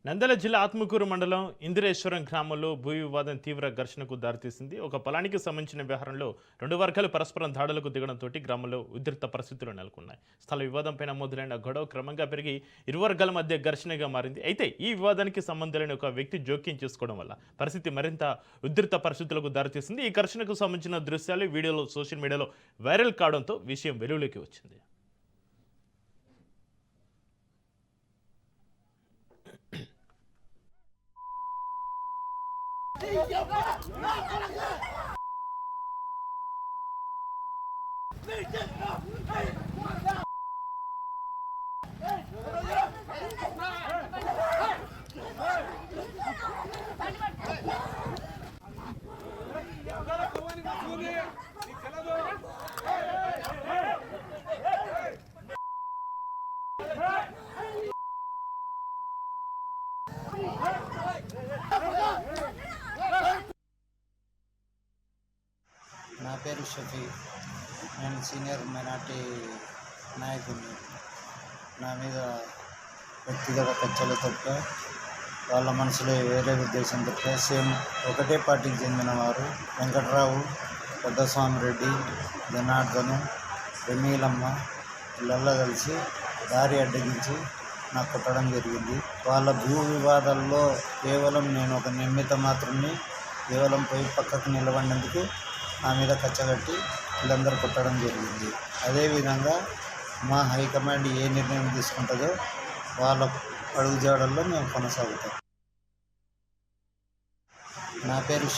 నంద్యాల జిల్లా ఆత్మకూరు మండలం ఇందిరేశ్వరం గ్రామంలో భూ వివాదం తీవ్ర ఘర్షణకు దారితీసింది. ఒక పొలానికి సంబంధించిన వ్యవహారంలో రెండు వర్గాలు పరస్పరం దాడులకు దిగడంతో గ్రామంలో ఉద్రిక్త పరిస్థితులు నెలకొన్నాయి. స్థల వివాదంపైన మొదలైన గొడవ క్రమంగా పెరిగి ఇరు వర్గాల మధ్య ఘర్షణగా మారింది. అయితే ఈ వివాదానికి సంబంధం లేని ఒక వ్యక్తి జోక్యం చేసుకోవడం వల్ల పరిస్థితి మరింత ఉద్రిక్త పరిస్థితులకు దారితీసింది. ఈ ఘర్షణకు సంబంధించిన దృశ్యాలు వీడియోలు సోషల్ మీడియాలో వైరల్ కావడంతో విషయం వెలుగులోకి వచ్చింది. నా పేరు షఫీ. నేను సీనియర్ మైనార్టీ నాయకుడిని. నా మీద వ్యక్తిగత కక్షలు తప్ప వాళ్ళ మనసులో వేరే ఉద్దేశం తప్ప సేమ్ ఒకటే పార్టీకి చెందిన వారు వెంకట్రావు, పెద్దస్వామి రెడ్డి, జనార్దను, రెమీలమ్మ వీళ్ళల్లో కలిసి దారి అడ్డగించి నాకు కొట్టడం జరిగింది. వాళ్ళ భూ వివాదాల్లో కేవలం నేను ఒక నిమిత్త మాత్రమే కేవలం పోయి పక్కకు నిలబడినందుకు నా మీద కచ్చగట్టి వీళ్ళందరూ కొట్టడం జరిగింది. అదేవిధంగా మా హైకమాండ్ ఏ నిర్ణయం తీసుకుంటుందో వాళ్ళ అడుగుజాడల్లో మేము కొనసాగుతాం. నా పేరు